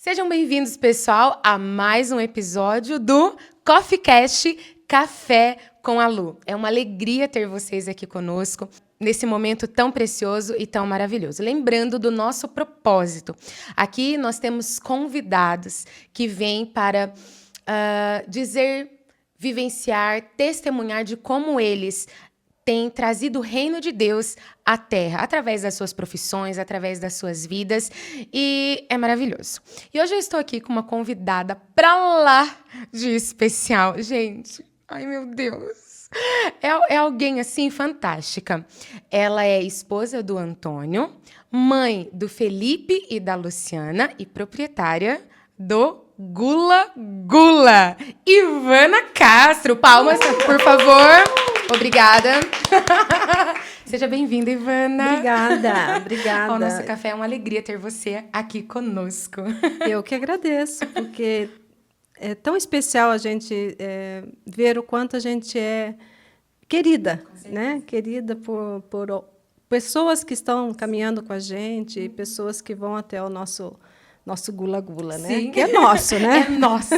Sejam bem-vindos, pessoal, a mais um episódio do CoffeeCast Café com a Lu. É uma alegria ter vocês aqui conosco nesse momento tão precioso e tão maravilhoso. Lembrando do nosso propósito. Aqui nós temos convidados que vêm para vivenciar, testemunhar de como eles têm trazido o reino de Deus à Terra, através das suas profissões, através das suas vidas, e é maravilhoso. E hoje eu estou aqui com uma convidada pra lá de especial. Gente, ai meu Deus, é alguém assim fantástica. Ela é esposa do Antônio, mãe do Felipe e da Luciana e proprietária do Gula Gula. Ivana Castro, palmas, por favor. Obrigada. Seja bem-vinda, Ivana. Obrigada. O nosso café é uma alegria ter você aqui conosco. Eu que agradeço, porque é tão especial a gente ver o quanto a gente é querida, né? Querida por pessoas que estão caminhando com a gente, pessoas que vão até o nosso Gula Gula, né? Sim. Que é nosso, né? É nosso.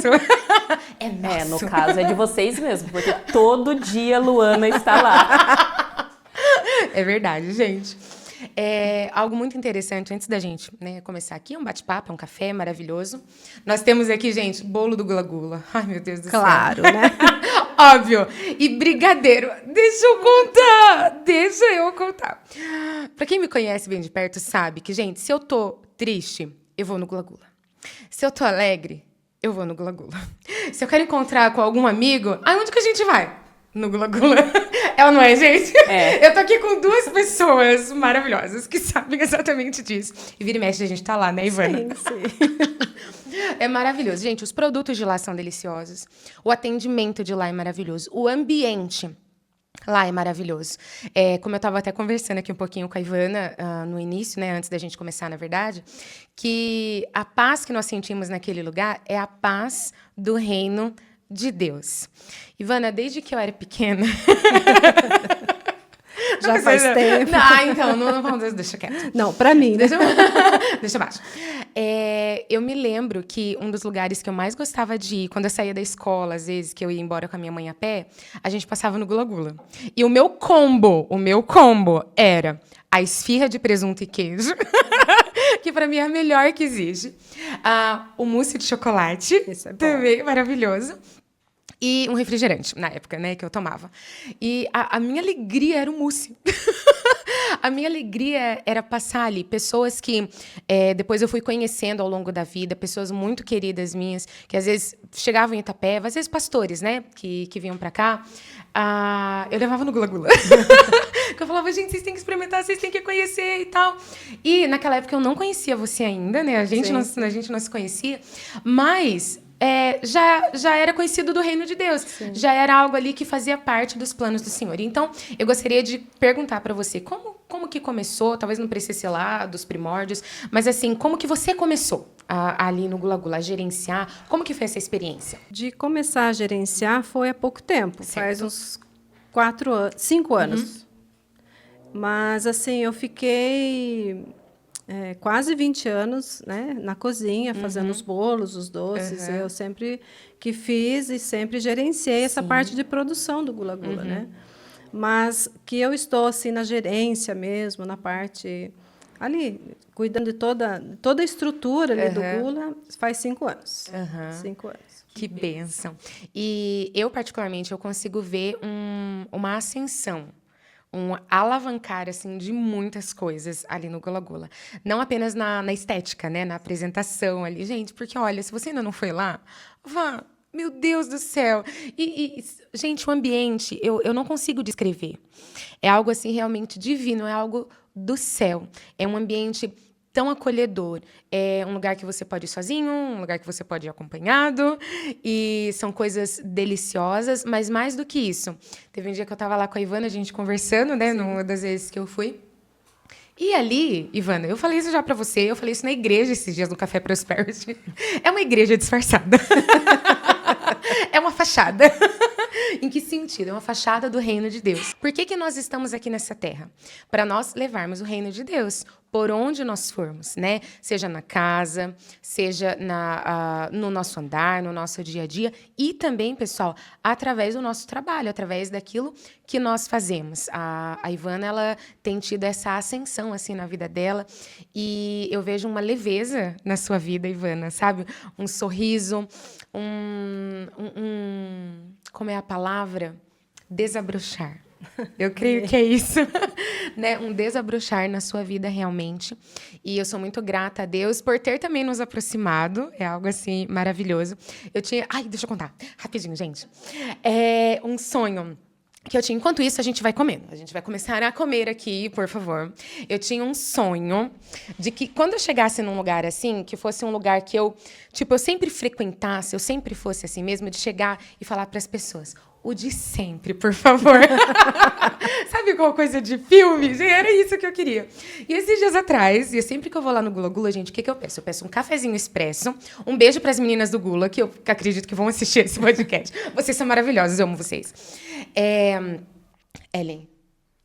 É nosso. No caso, é de vocês mesmo, porque todo dia a Luana está lá. É verdade, gente. É algo muito interessante, antes da gente começar aqui, é um bate-papo, é um café maravilhoso. Nós temos aqui, gente, bolo do Gula Gula. Ai, meu Deus do Claro, céu. né? Óbvio. E brigadeiro. Deixa eu contar. Pra quem me conhece bem de perto, sabe que, gente, se eu tô triste, eu vou no Gula Gula. Se eu tô alegre, eu vou no Gula Gula. Se eu quero encontrar com algum amigo, aonde que a gente vai? No Gula Gula. É ou não é, gente? É. Eu tô aqui com duas pessoas maravilhosas que sabem exatamente disso. E vira e mexe, a gente tá lá, né, Ivana? Sim. É maravilhoso. Gente, os produtos de lá são deliciosos. O atendimento de lá é maravilhoso. O ambiente lá é maravilhoso. Como eu estava até conversando aqui um pouquinho com a Ivana no início, né, antes da gente começar, na verdade, que a paz que nós sentimos naquele lugar é a paz do reino de Deus. Ivana, desde que eu era pequena... Já faz tempo. Então, não vamos, deixa quieto. Não, para mim, né? Deixa abaixo. Eu me lembro que um dos lugares que eu mais gostava de ir, quando eu saía da escola, às vezes, que eu ia embora com a minha mãe a pé, a gente passava no Gula Gula. E o meu combo era a esfirra de presunto e queijo, que para mim é a melhor que existe. O mousse de chocolate, Isso é bom. também maravilhoso. E um refrigerante, na época, né, que eu tomava. E a minha alegria era o mousse. A minha alegria era passar ali. Pessoas que depois eu fui conhecendo ao longo da vida, pessoas muito queridas minhas, que às vezes chegavam em Itapeva, às vezes pastores, né, que vinham pra cá. Eu levava no Gula Gula. Eu falava, gente, vocês têm que experimentar, vocês têm que conhecer e tal. E naquela época eu não conhecia você ainda, né? A gente não se conhecia. Mas... já era conhecido do reino de Deus. Sim. Já era algo ali que fazia parte dos planos do Senhor. Então, eu gostaria de perguntar para você, como que começou, talvez não precise ser lá dos primórdios, mas assim, como que você começou ali no Gula Gula, a gerenciar? Como que foi essa experiência? De começar a gerenciar foi há pouco tempo, Certo. faz uns 5 anos. Mas, assim, eu fiquei quase 20 anos, né, na cozinha, fazendo os bolos, os doces. Eu sempre que fiz e sempre gerenciei essa parte de produção do Gula Gula, né? Mas que eu estou, assim, na gerência mesmo, na parte ali, cuidando de toda a estrutura ali do Gula, faz 5 anos. 5 anos. Que bênção. E eu, particularmente, eu consigo ver uma ascensão, um alavancar, assim, de muitas coisas ali no Gula Gula. Não apenas na estética, né? Na apresentação ali. Gente, porque, olha, se você ainda não foi lá, vá. Meu Deus do céu. Gente, o ambiente, eu não consigo descrever. É algo, assim, realmente divino. É algo do céu. É um ambiente tão acolhedor. É um lugar que você pode ir sozinho, um lugar que você pode ir acompanhado, e são coisas deliciosas, mas mais do que isso. Teve um dia que eu estava lá com a Ivana, a gente conversando, né, numa das vezes que eu fui. E ali, Ivana, eu falei isso já pra você, eu falei isso na igreja esses dias no Café Prosperity. É uma igreja disfarçada. É uma fachada. Em que sentido? É uma fachada do reino de Deus. Por que nós estamos aqui nessa terra? Para nós levarmos o reino de Deus, por onde nós formos, né? Seja na casa, seja no nosso andar, no nosso dia a dia. E também, pessoal, através do nosso trabalho, através daquilo que nós fazemos. A Ivana, ela tem tido essa ascensão, assim, na vida dela. E eu vejo uma leveza na sua vida, Ivana, sabe? Um sorriso, como é a palavra? Desabrochar. Eu creio que é isso, né? Um desabrochar na sua vida realmente. E eu sou muito grata a Deus por ter também nos aproximado. É algo assim maravilhoso. Eu tinha, deixa eu contar rapidinho, gente. É um sonho que eu tinha. Enquanto isso, a gente vai comendo. A gente vai começar a comer aqui, por favor. Eu tinha um sonho de que quando eu chegasse num lugar assim, que fosse um lugar que eu sempre frequentasse, eu sempre fosse assim mesmo, de chegar e falar para as pessoas: o de sempre, por favor. Sabe qual coisa de filme? Gente, era isso que eu queria. E esses dias atrás, e sempre que eu vou lá no Gula Gula, gente, o que eu peço? Eu peço um cafezinho expresso, um beijo para as meninas do Gula, que eu acredito que vão assistir esse podcast. Vocês são maravilhosas, eu amo vocês. Ellen,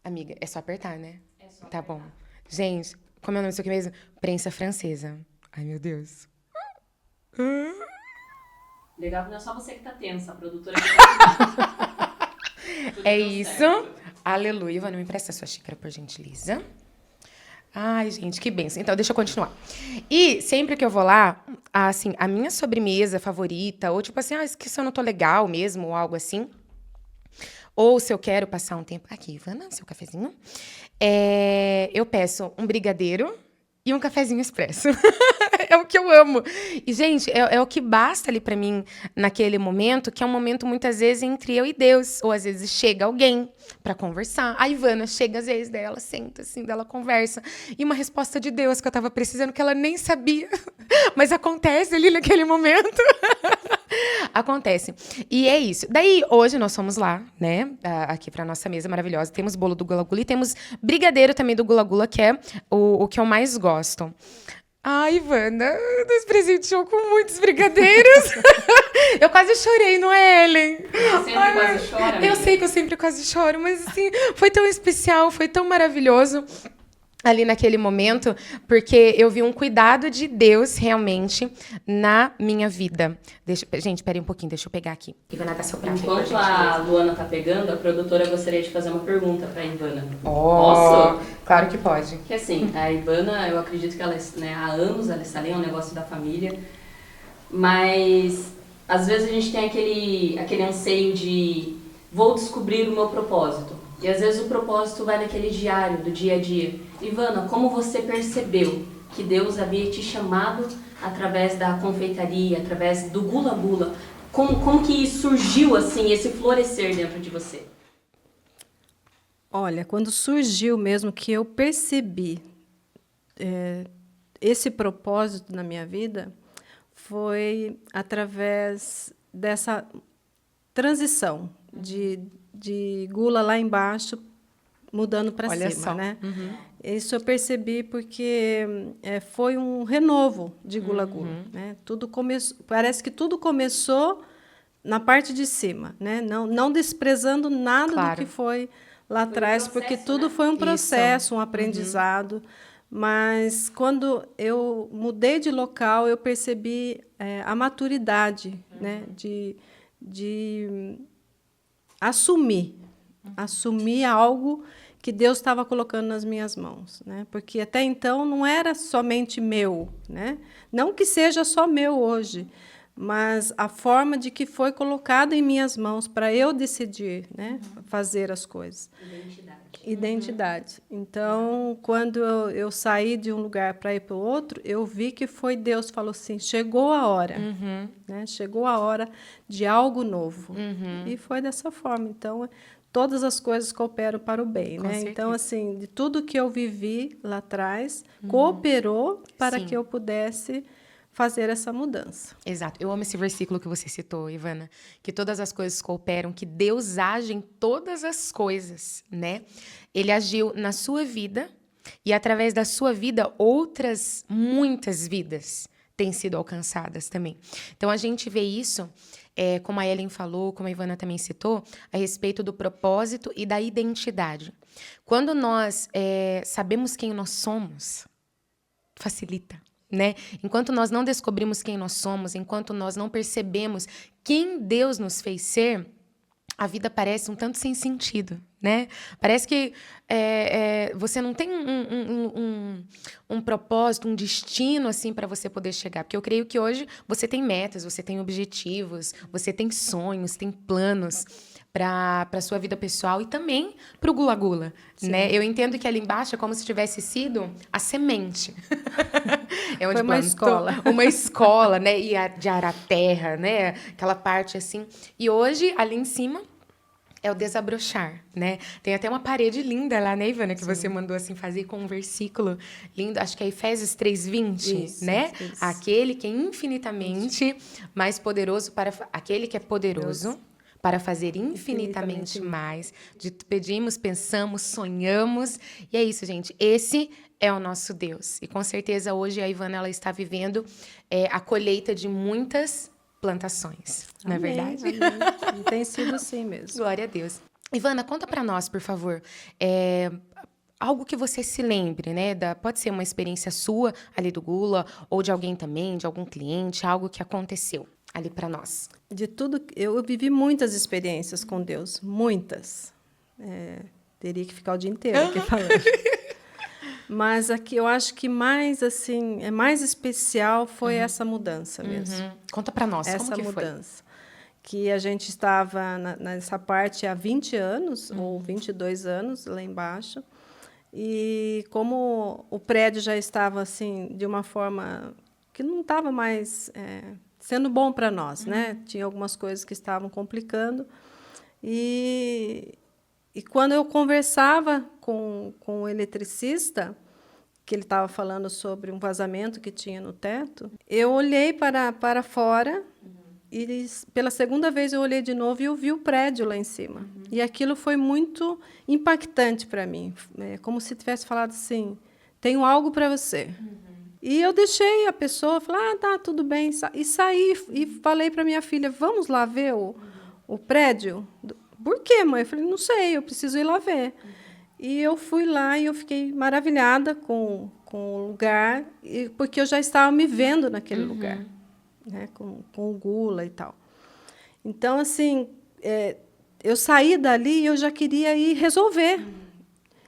amiga, é só apertar, né? É só apertar. Tá bom. Gente, como é o nome disso aqui mesmo? Prensa francesa. Ai, meu Deus. Legal que não é só você que tá tensa, a produtora é isso. Certo. Aleluia. Ivana, me empresta a sua xícara, por gentileza. Ai, gente, que bênção. Então, deixa eu continuar. E sempre que eu vou lá, assim, a minha sobremesa favorita, ou tipo assim, se eu não tô legal mesmo, ou algo assim, ou se eu quero passar um tempo... Aqui, Ivana, seu cafezinho. Eu peço um brigadeiro e um cafezinho expresso. É o que eu amo. E, gente, é o que basta ali pra mim naquele momento, que é um momento, muitas vezes, entre eu e Deus. Ou, às vezes, chega alguém pra conversar. A Ivana chega, às vezes, dela senta, assim, dela conversa. E uma resposta de Deus que eu tava precisando, que ela nem sabia. Mas acontece ali naquele momento. Acontece. E é isso. Daí, hoje, nós fomos lá, né? Aqui pra nossa mesa maravilhosa. Temos bolo do Gula Gula e temos brigadeiro também do Gula Gula, que é o que eu mais gosto. Ai, Ivana, nos presenteou com muitos brigadeiros. Eu quase chorei, não é, Ellen? Você sempre quase chora, amiga. Eu sei que eu sempre quase choro, mas assim, foi tão especial, foi tão maravilhoso ali naquele momento, porque eu vi um cuidado de Deus realmente na minha vida. Gente, peraí um pouquinho, deixa eu pegar aqui. Ivana, dá seu prato. Enquanto a Luana tá pegando, a produtora gostaria de fazer uma pergunta pra Ivana. Posso? Claro que pode. Que assim, a Ivana, eu acredito que ela, né, há anos ela está ali, é um negócio da família, mas às vezes a gente tem aquele anseio de vou descobrir o meu propósito. E às vezes o propósito vai naquele diário do dia a dia. Ivana, como você percebeu que Deus havia te chamado através da confeitaria, através do Gula Gula? Como que surgiu assim esse florescer dentro de você? Olha, quando surgiu mesmo que eu percebi esse propósito na minha vida, foi através dessa transição de gula lá embaixo, mudando para cima. Só. Né? Uhum. Isso eu percebi porque foi um renovo de Gula Gula. Né? Parece que tudo começou na parte de cima, né? Não desprezando nada do que foi lá atrás, porque tudo foi um processo, um aprendizado. Mas, quando eu mudei de local, eu percebi a maturidade, né? de assumir algo que Deus estava colocando nas minhas mãos, né? Porque até então não era somente meu, né? Não que seja só meu hoje, mas a forma de que foi colocado em minhas mãos para eu decidir, né? Fazer as coisas. Identidade. Então, quando eu saí de um lugar para ir para o outro, eu vi que foi Deus que falou assim, chegou a hora, né? Chegou a hora de algo novo. E foi dessa forma. Então, todas as coisas cooperam para o bem, né? Certeza. Então, assim, de tudo que eu vivi lá atrás, cooperou para que eu pudesse fazer essa mudança. Exato. Eu amo esse versículo que você citou, Ivana, que todas as coisas cooperam, que Deus age em todas as coisas, né? Ele agiu na sua vida e, através da sua vida, muitas vidas têm sido alcançadas também. Então, a gente vê isso, como a Ellen falou, como a Ivana também citou, a respeito do propósito e da identidade. Quando nós sabemos quem nós somos, facilita, né? Enquanto nós não descobrimos quem nós somos, enquanto nós não percebemos quem Deus nos fez ser, a vida parece um tanto sem sentido, né? Parece que você não tem um propósito, um destino assim para você poder chegar. Porque eu creio que hoje você tem metas, você tem objetivos, você tem sonhos, tem planos para a sua vida pessoal e também para o Gula Gula, né? Eu entendo que ali embaixo é como se tivesse sido a semente. É onde Foi uma escola. Uma escola, né? E de arar terra, né? Aquela parte assim. E hoje, ali em cima, é o desabrochar, né? Tem até uma parede linda lá, né, Ivana, que você mandou assim fazer com um versículo lindo, acho que é Efésios 3:20, Isso, né? isso. Aquele que é infinitamente mais poderoso aquele que é poderoso para fazer infinitamente mais. De pedimos, pensamos, sonhamos. E é isso, gente. Esse é o nosso Deus. E com certeza hoje a Ivana ela está vivendo a colheita de muitas plantações. Não é Amém, verdade? amém. E tem sido assim mesmo. Glória a Deus. Ivana, conta para nós, por favor. Algo que você se lembre, né? Pode ser uma experiência sua ali do Gula, ou de alguém também, de algum cliente, algo que aconteceu ali para nós. De tudo, eu vivi muitas experiências com Deus, muitas. Teria que ficar o dia inteiro aqui falando. Mas aqui eu acho que mais assim, mais especial foi essa mudança mesmo. Conta para nós, Essa como que mudança. Que a gente estava nessa parte há 20 anos, ou 22 anos, lá embaixo. E como o prédio já estava assim, de uma forma que não estava mais sendo bom para nós, né? Tinha algumas coisas que estavam complicando. E quando eu conversava com o eletricista, que ele estava falando sobre um vazamento que tinha no teto, eu olhei para fora e, pela segunda vez, eu olhei de novo e eu vi o prédio lá em cima. E aquilo foi muito impactante para mim. É como se tivesse falado assim, tenho algo para você. E eu deixei a pessoa falar, tá, tudo bem. E saí e falei para minha filha, vamos lá ver o prédio? Por quê, mãe? Eu falei, não sei, eu preciso ir lá ver. E eu fui lá e eu fiquei maravilhada com o lugar, porque eu já estava me vendo naquele lugar, né, com o Gula e tal. Então, assim, eu saí dali e eu já queria ir resolver.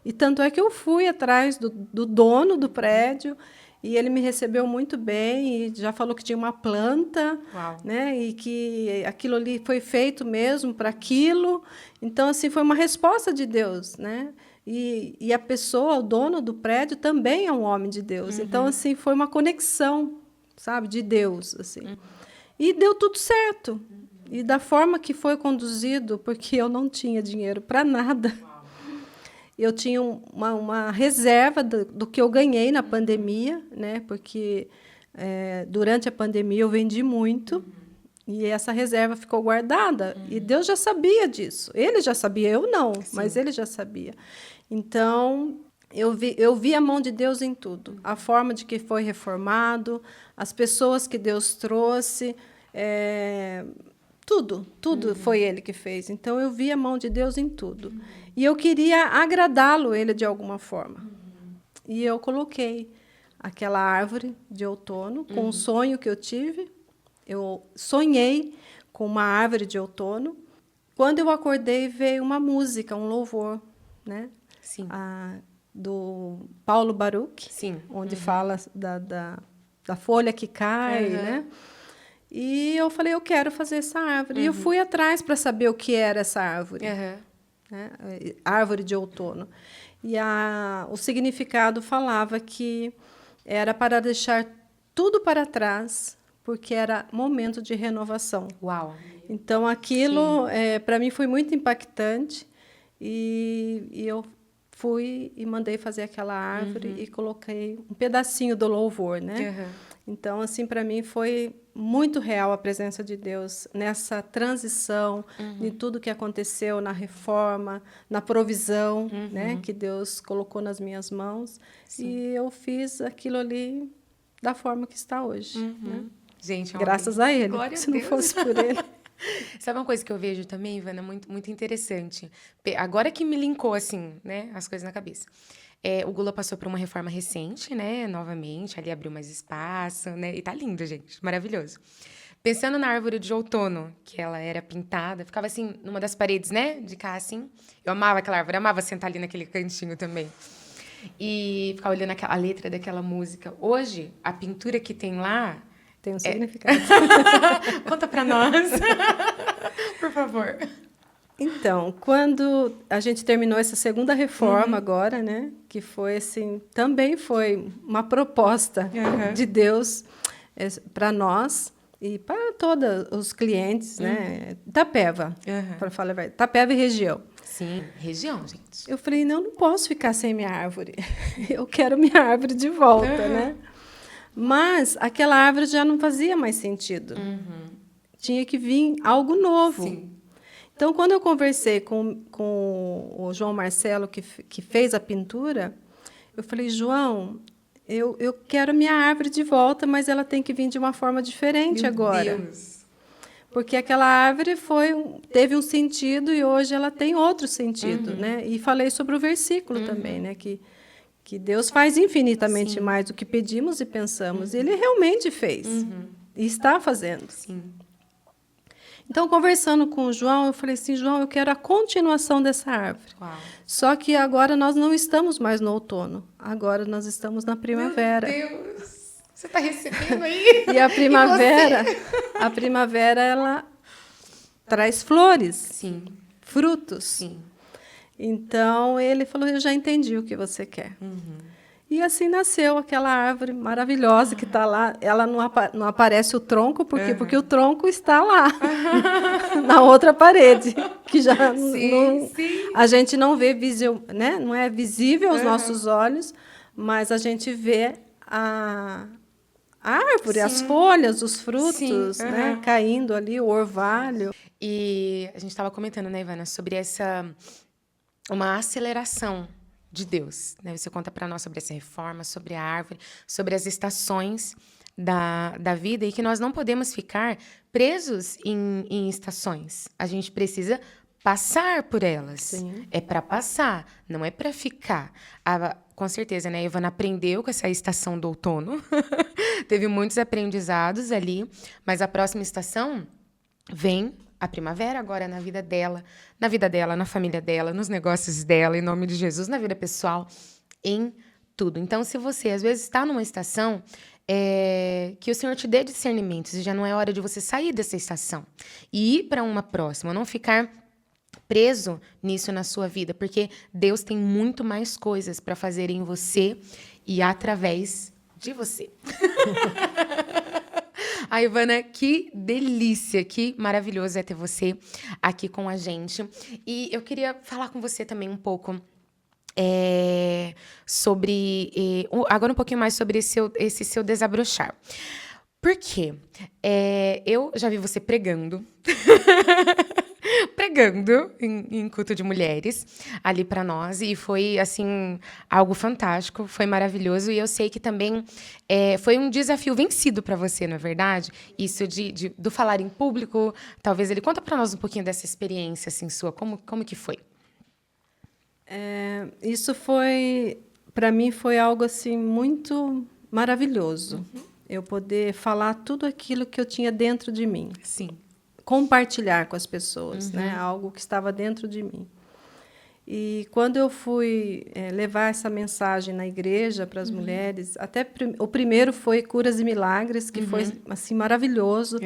E tanto é que eu fui atrás do dono do prédio, e ele me recebeu muito bem, e já falou que tinha uma planta, né, e que aquilo ali foi feito mesmo para aquilo. Então, assim, foi uma resposta de Deus, né? E a pessoa, o dono do prédio, também é um homem de Deus. Então, assim, foi uma conexão, sabe, de Deus, assim. E deu tudo certo. E da forma que foi conduzido, porque eu não tinha dinheiro para nada. Eu tinha uma reserva do que eu ganhei na pandemia, né? Porque durante a pandemia eu vendi muito. E essa reserva ficou guardada. E Deus já sabia disso. Ele já sabia, eu não, mas ele já sabia. Então, eu vi a mão de Deus em tudo. A forma de que foi reformado, as pessoas que Deus trouxe, tudo foi Ele que fez. Então, eu vi a mão de Deus em tudo. E eu queria agradá-lo, Ele, de alguma forma. E eu coloquei aquela árvore de outono, com um sonho que eu tive. Eu sonhei com uma árvore de outono. Quando eu acordei, veio uma música, um louvor, né? Sim. Do Paulo Baruch, onde fala da folha que cai, né? E eu falei, eu quero fazer essa árvore. E eu fui atrás para saber o que era essa árvore, né? Árvore de outono. E o significado falava que era para deixar tudo para trás, porque era momento de renovação. Uau! Então, aquilo, para mim, foi muito impactante. E eu fui e mandei fazer aquela árvore e coloquei um pedacinho do louvor, né? Então, assim, para mim, foi muito real a presença de Deus nessa transição, de tudo que aconteceu na reforma, na provisão, né? Que Deus colocou nas minhas mãos. E eu fiz aquilo ali da forma que está hoje, né? Gente, graças a Ele. Glória Se a não Deus. fosse por Ele. Sabe uma coisa que eu vejo também, Ivana, muito, muito interessante? Agora que me linkou, assim, né, as coisas na cabeça. O Gula passou por uma reforma recente, né? Novamente, ali abriu mais espaço, né? E tá lindo, gente. Maravilhoso. Pensando na árvore de outono, que ela era pintada, ficava assim, numa das paredes, né? De cá, assim. Eu amava aquela árvore, amava sentar ali naquele cantinho também. E ficava olhando a letra daquela música. Hoje, a pintura que tem lá... Tem um significado. Conta pra nós, por favor. Então, quando a gente terminou essa segunda reforma agora, né? Que foi assim, também foi uma proposta de Deus para nós e para todos os clientes, né? Itapeva, para falar a verdade. Itapeva e região. Sim, região, gente. Eu falei, não posso ficar sem minha árvore. Eu quero minha árvore de volta, né? Mas aquela árvore já não fazia mais sentido. Tinha que vir algo novo. Sim. Então, quando eu conversei com o João Marcelo, que fez a pintura, eu falei, João, eu quero a minha árvore de volta, mas ela tem que vir de uma forma diferente agora. Deus. Porque aquela árvore teve um sentido e hoje ela tem outro sentido, né? E falei sobre o versículo também, né? Que Deus faz infinitamente mais do que pedimos e pensamos. E Ele realmente fez. E está fazendo. Sim. Então, conversando com o João, eu falei assim, João, eu quero a continuação dessa árvore. Uau. Só que agora nós não estamos mais no outono. Agora nós estamos na primavera. Meu Deus. Você está recebendo aí? E a primavera, ela traz flores, Sim. frutos. Sim. Então, ele falou, eu já entendi o que você quer. E assim nasceu aquela árvore maravilhosa que está lá. Ela não aparece o tronco, por quê? Porque o tronco está lá, na outra parede, que já a gente não vê, né? Não é visível aos nossos olhos, mas a gente vê a árvore, as folhas, os frutos, né? Caindo ali, o orvalho. E a gente estava comentando, né, Ivana, sobre uma aceleração de Deus, né? Você conta para nós sobre essa reforma, sobre a árvore, sobre as estações da vida e que nós não podemos ficar presos em estações. A gente precisa passar por elas. Sim. É para passar, não é para ficar. Com certeza, né? A Ivana aprendeu com essa estação do outono. Teve muitos aprendizados ali, mas a próxima estação vem a primavera agora na vida dela, na família dela, nos negócios dela, em nome de Jesus, na vida pessoal, em tudo. Então, se você, às vezes, está numa estação, que o Senhor te dê discernimentos, e já não é hora de você sair dessa estação e ir para uma próxima, não ficar preso nisso na sua vida, porque Deus tem muito mais coisas para fazer em você e através de você. A Ivana, que delícia, que maravilhoso é ter você aqui com a gente. E eu queria falar com você também um pouco agora um pouquinho mais sobre esse seu desabrochar. Por quê? Eu já vi você pregando. Pregando em culto de mulheres ali para nós e foi assim algo fantástico, foi maravilhoso e eu sei que também foi um desafio vencido para você, não é verdade? Isso do falar em público, talvez ele conta para nós um pouquinho dessa experiência assim sua, como que foi? Isso para mim foi algo assim muito maravilhoso. Eu poder falar tudo aquilo que eu tinha dentro de mim. Sim. Compartilhar com as pessoas, né? Algo que estava dentro de mim. E quando eu fui levar essa mensagem na igreja para as mulheres, até o primeiro foi Curas e Milagres, que foi assim maravilhoso,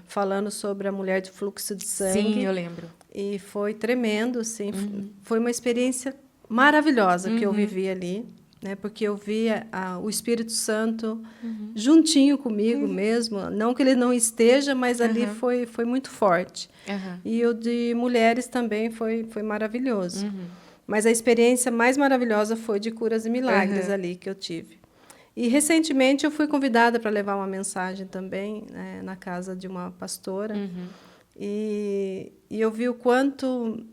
falando sobre a mulher de fluxo de sangue. Sim, eu lembro. E foi tremendo, assim, foi uma experiência maravilhosa que eu vivi ali, né? Porque eu via o Espírito Santo juntinho comigo mesmo, não que ele não esteja, mas ali foi muito forte. E o de mulheres também foi maravilhoso. Mas a experiência mais maravilhosa foi de Curas e Milagres ali que eu tive. E recentemente eu fui convidada para levar uma mensagem também, né, na casa de uma pastora. E eu vi o quanto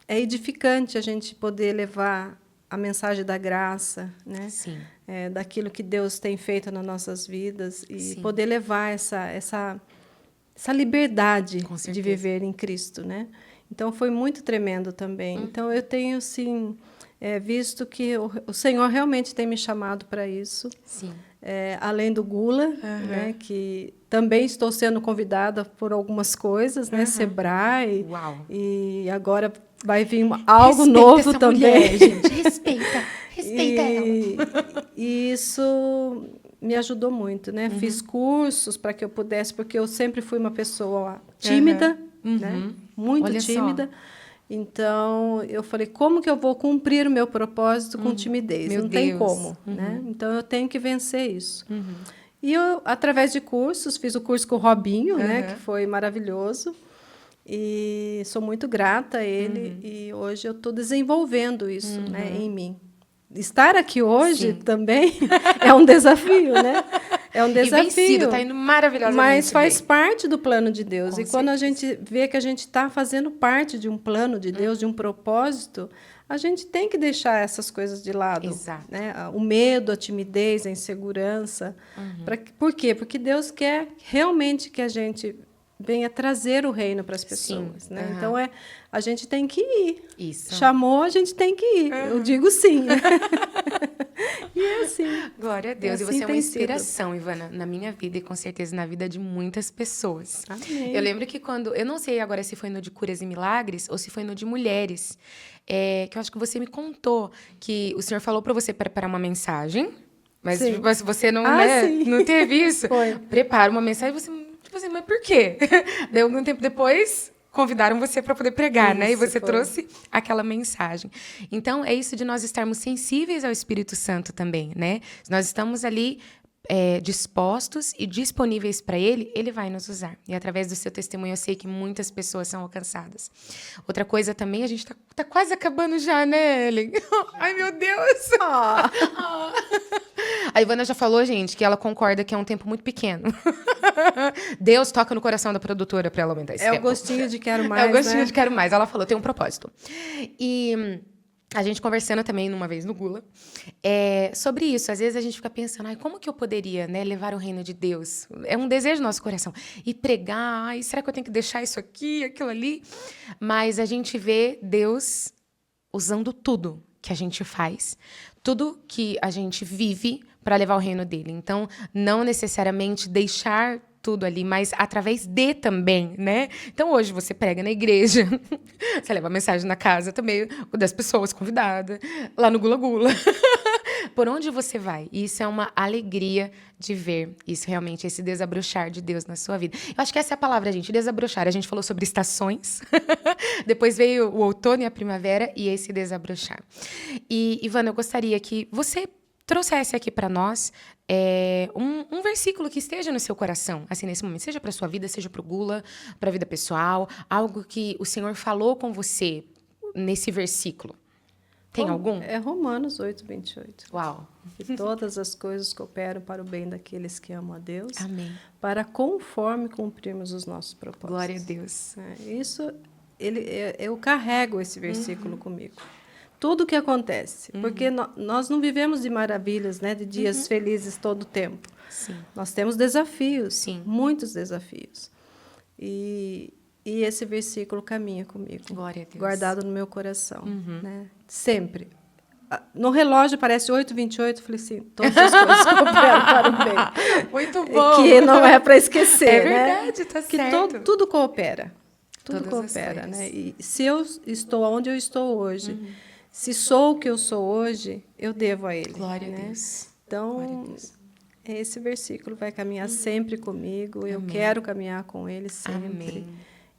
é edificante a gente poder levar a mensagem da graça, né? Sim. Daquilo que Deus tem feito nas nossas vidas e Sim. poder levar essa liberdade Com certeza. de viver em Cristo, né? Então foi muito tremendo também. Então eu tenho assim visto que o Senhor realmente tem me chamado para isso. Sim. Além do Gula, né, que também estou sendo convidada por algumas coisas, né, Sebrae. Uau. E agora vai vir algo Respeita novo essa também. mulher, gente. Respeita ela. E isso me ajudou muito, né? Fiz cursos para que eu pudesse, porque eu sempre fui uma pessoa tímida, né? Muito Olha tímida. só. Então, eu falei, como que eu vou cumprir o meu propósito com timidez? Meu Não tem Deus. como, né? Então, eu tenho que vencer isso. E eu, através de cursos, fiz o curso com o Robinho, né? Que foi maravilhoso. E sou muito grata a ele. E hoje eu estou desenvolvendo isso, né, em mim. Estar aqui hoje também é um desafio, né? É um desafio. E vencido, está indo maravilhosamente Mas faz bem. parte do plano de Deus. Com E quando a certeza. gente vê que a gente está fazendo parte de um plano de Deus, de um propósito, a gente tem que deixar essas coisas de lado. Exato. Né? O medo, a timidez, a insegurança. Por quê? Porque Deus quer realmente que a gente venha trazer o reino para as pessoas. Sim. Né? Então, a gente tem que ir. Isso. Chamou, a gente tem que ir. Eu digo sim. Né? E é assim. Glória a Deus. E E assim você é uma tem sido. inspiração, Ivana, na minha vida e com certeza na vida de muitas pessoas. Amém. Eu lembro que quando... Eu não sei agora se foi no de Curas e Milagres ou se foi no de Mulheres, que eu acho que você me contou que o Senhor falou para você preparar uma mensagem, mas Sim. tipo, se você não, Sim. não teve isso, Foi. prepara uma mensagem e você... Tipo assim, mas por quê? Daí, algum tempo depois, convidaram você para poder pregar, né? E Isso, você foi. trouxe aquela mensagem. Então, é isso de nós estarmos sensíveis ao Espírito Santo também, né? Se nós estamos ali dispostos e disponíveis para Ele, Ele vai nos usar. E através do seu testemunho, eu sei que muitas pessoas são alcançadas. Outra coisa também, a gente tá quase acabando já, né, Ellen? Ai, meu Deus! A Ivana já falou, gente, que ela concorda que é um tempo muito pequeno. Deus toca no coração da produtora para ela aumentar esse É o tempo. gostinho de quero mais, É o gostinho né? de quero mais. Ela falou, tem um propósito. E a gente conversando também, uma vez no Gula, sobre isso. Às vezes a gente fica pensando, ai, como que eu poderia, né, levar o reino de Deus? É um desejo do nosso coração. E pregar, ai, será que eu tenho que deixar isso aqui, aquilo ali? Mas a gente vê Deus usando tudo que a gente faz, tudo que a gente vive para levar o reino dele. Então, não necessariamente deixar tudo ali, mas através de também, né? Então, hoje você prega na igreja, você leva a mensagem na casa também, das pessoas convidadas, lá no Gula Gula. Por onde você vai? E isso é uma alegria de ver isso realmente, esse desabrochar de Deus na sua vida. Eu acho que essa é a palavra, gente, desabrochar. A gente falou sobre estações, depois veio o outono e a primavera e esse desabrochar. E, Ivana, eu gostaria que você trouxesse aqui para nós um versículo que esteja no seu coração, assim, nesse momento, seja para a sua vida, seja para o Gula, para a vida pessoal, algo que o Senhor falou com você nesse versículo. Tem algum? É Romanos 8:28. Uau. Que todas as coisas cooperam para o bem daqueles que amam a Deus, Amém. para conforme cumprirmos os nossos propósitos. Glória a Deus. Isso, eu carrego esse versículo comigo. Tudo que acontece, porque nós não vivemos de maravilhas, né, de dias felizes todo o tempo. Sim. Nós temos desafios, Sim. muitos desafios. E esse versículo caminha comigo, Glória a Deus. guardado no meu coração, né? Sempre. No relógio aparece 8:28, eu falei assim, todas as coisas cooperam para o bem. Muito bom. Que não é para esquecer, É né? verdade, tá Que certo. tudo coopera. Tudo Todas as coopera, coisas. né? E se eu estou onde eu estou hoje, se sou o que eu sou hoje, eu devo a Ele. Glória a né? Deus. Então, Glória a Deus. esse versículo vai caminhar sempre comigo. Eu quero caminhar com Ele sempre. Amém.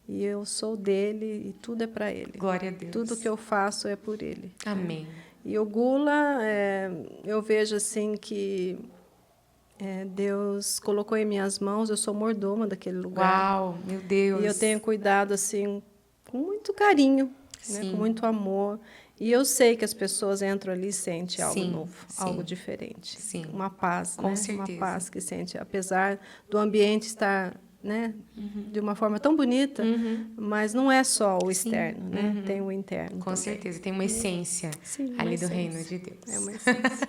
E eu sou dele e tudo é para Ele. Glória a Deus. Tudo que eu faço é por Ele. Amém. E o Gula, eu vejo assim que Deus colocou em minhas mãos, eu sou mordoma daquele lugar. Uau, meu Deus. E eu tenho cuidado assim com muito carinho, né, Sim. com muito amor. E eu sei que as pessoas entram ali e sentem algo Sim, novo, sim. algo diferente. Sim. Uma paz, Com né? certeza. Uma paz que sente, apesar do ambiente estar, né, de uma forma tão bonita, mas não é só o externo, né? Tem o interno. Com também. certeza, tem uma essência Sim, uma ali do essência. reino de Deus. É uma essência.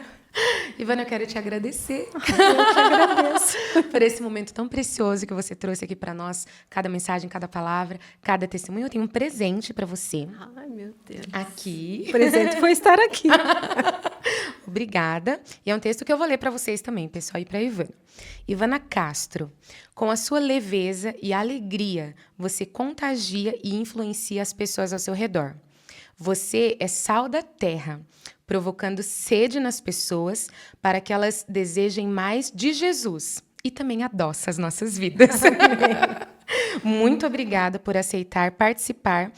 Ivana, eu quero te agradecer Eu que agradeço. por esse momento tão precioso que você trouxe aqui para nós. Cada mensagem, cada palavra, cada testemunho. Eu tenho um presente para você Ai, meu Deus. aqui. O presente foi estar aqui. Obrigada. E é um texto que eu vou ler para vocês também, pessoal, e para Ivana. Ivana Castro, com a sua leveza e alegria, você contagia e influencia as pessoas ao seu redor. Você é sal da terra, provocando sede nas pessoas para que elas desejem mais de Jesus e também adoça as nossas vidas. Muito obrigada por aceitar participar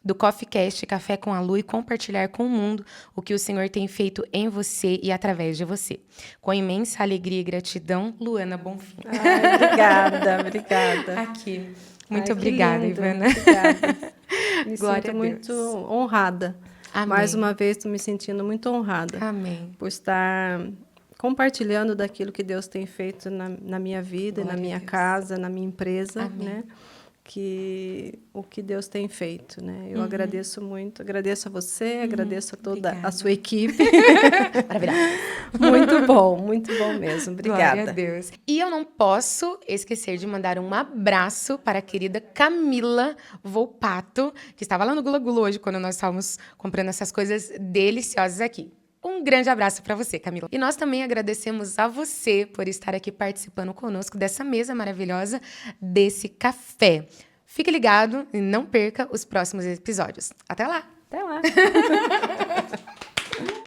do CoffeeCast Café com a Lu e compartilhar com o mundo o que o Senhor tem feito em você e através de você. Com imensa alegria e gratidão, Luana Bonfim. Ai, obrigada. Aqui. Muito Ai, que obrigada, lindo. Ivana. Obrigada. Me Glória sinto a muito Deus. honrada. Amém. Mais uma vez, estou me sentindo muito honrada Amém. por estar compartilhando daquilo que Deus tem feito na minha vida, Glória na a minha Deus. casa, na minha empresa, Amém. né? Que o que Deus tem feito, né? Eu agradeço muito, agradeço a você, agradeço a toda Obrigada. a sua equipe. Maravilhosa. Muito bom mesmo. Glória a Obrigada. Deus. E eu não posso esquecer de mandar um abraço para a querida Camila Volpato, que estava lá no Gula Gula hoje, quando nós estávamos comprando essas coisas deliciosas aqui. Um grande abraço para você, Camila. E nós também agradecemos a você por estar aqui participando conosco dessa mesa maravilhosa, desse café. Fique ligado e não perca os próximos episódios. Até lá! Até lá.